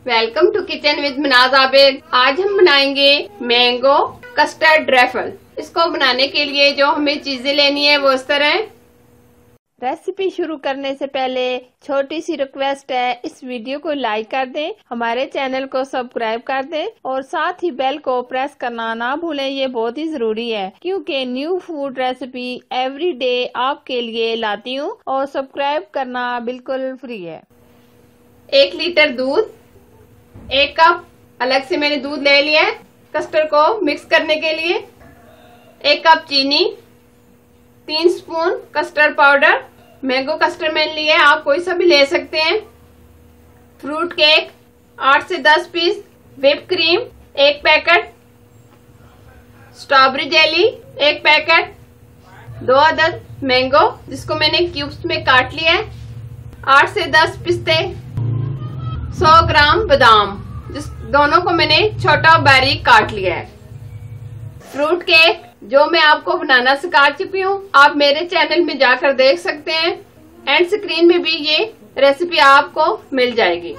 Welcome to kitchen with Manaz Abid. आज हम बनाएंगे मैंगो कस्टर्ड रैफल। इसको बनाने के लिए जो हमें चीजें लेनी है वो इस तरह है। रेसिपी शुरू करने से पहले छोटी सी रिक्वेस्ट है, इस वीडियो को लाइक कर दें, हमारे चैनल को सब्सक्राइब कर दें और साथ ही बेल को प्रेस करना ना भूलें। ये बहुत ही जरूरी है क्योंकि new food recipe every day आपके लिए लाती हूँ और सब्सक्राइब करना बिल्कुल फ्री है। 1 लीटर दूध, 1 कप अलग से मैंने दूध ले लिया है कस्टर्ड को मिक्स करने के लिए। 1 कप चीनी, 3 spoon custard powder, mango custard मैंने लिया है, आप कोई सा भी ले सकते हैं। फ्रूट केक 8 से 10 piece, whip cream 1 packet, strawberry jelly 1 packet, 2 अदद मैंगो जिसको मैंने क्यूब्स में काट लिया है, 8 से 10 पिस्ते, 100 ग्राम बादाम जिस दोनों को मैंने छोटा बारीक काट लिया है। फ्रूट केक जो मैं आपको बनाना सिखा चुकी हूँ, आप मेरे चैनल में जाकर देख सकते हैं। एंड स्क्रीन में भी ये रेसिपी आपको मिल जाएगी।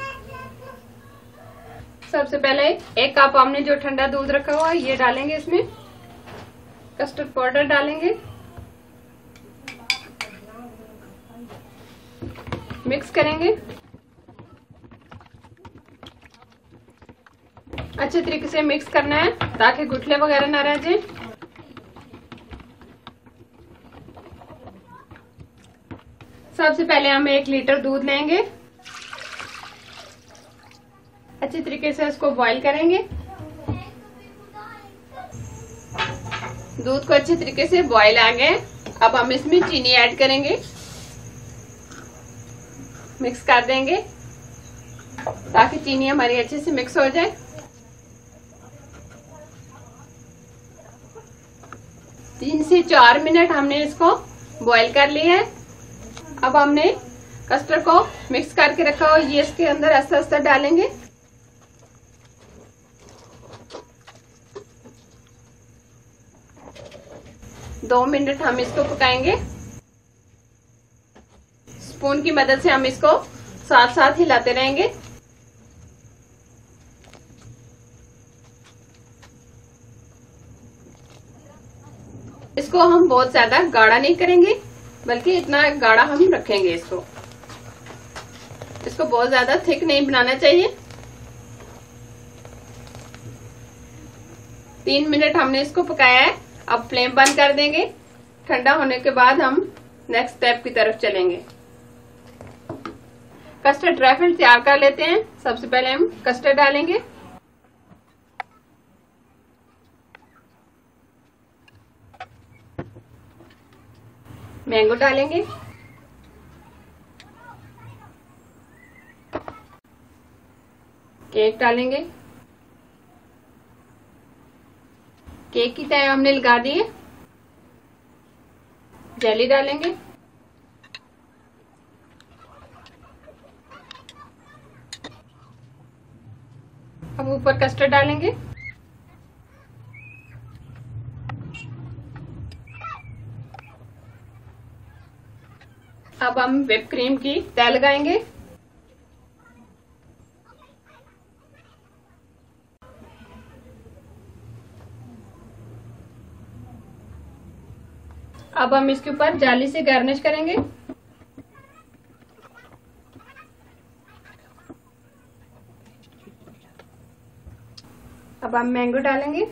सबसे पहले 1 कप हमने जो ठंडा दूध रखा हुआ है ये डालेंगे, इसमें कस्टर्ड पाउडर डालेंगे, मिक्स करेंगे अच्छे तरीके से। मिक्स करना है ताकि गुठले वगैरह ना रह जाए। सबसे पहले हम 1 लीटर दूध लेंगे, अच्छी तरीके से इसको बॉईल करेंगे। दूध को अच्छे तरीके से बॉईल आ गए, अब हम इसमें चीनी ऐड करेंगे, मिक्स कर देंगे ताकि चीनी हमारी अच्छे से मिक्स हो जाए। 3 से 4 मिनट हमने इसको बॉईल कर लिया है। अब हमने कस्टर्ड को मिक्स करके रखा हो, ये इसके अंदर आस्ते आस्ते डालेंगे। दो मिनट हम इसको पकाएंगे। स्पून की मदद से हम इसको साथ साथ हिलाते रहेंगे। इसको हम बहुत ज्यादा गाढ़ा नहीं करेंगे, बल्कि इतना गाढ़ा हम रखेंगे इसको बहुत ज्यादा थिक नहीं बनाना चाहिए। 3 मिनट हमने इसको पकाया है, अब फ्लेम बंद कर देंगे। ठंडा होने के बाद हम नेक्स्ट स्टेप की तरफ चलेंगे। कस्टर्ड रैफल तैयार कर लेते हैं। सबसे पहले हम कस्टर्ड डालेंगे, मैंगो डालेंगे, केक डालेंगे, केक की तय हमने लगा दी है, जेली डालेंगे, अब ऊपर कस्टर्ड डालेंगे, अब हम व्हिप क्रीम की तह लगाएंगे, अब हम इसके ऊपर जाली से गार्निश करेंगे। अब हम मैंगो डालेंगे,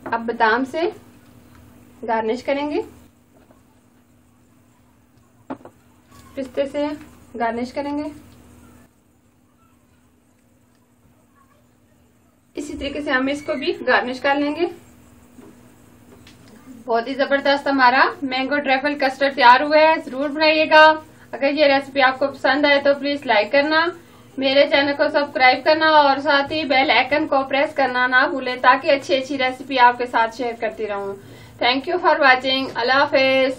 अब बादाम से गार्निश करेंगे, पिस्ते से गार्निश करेंगे। इसी तरीके से हम इसको भी गार्निश कर लेंगे। बहुत ही जबरदस्त हमारा मैंगो ट्रैफल कस्टर्ड तैयार हुआ है, जरूर बनाइएगा। अगर ये रेसिपी आपको पसंद आए तो प्लीज लाइक करना, मेरे चैनल को सब्सक्राइब करना और साथ ही बेल आइकन को प्रेस करना ना भूलें ताकि अच्छी अच्छी रेसिपी आपके साथ शेयर करती रहूं। Thank you for watching. Allah Hafiz.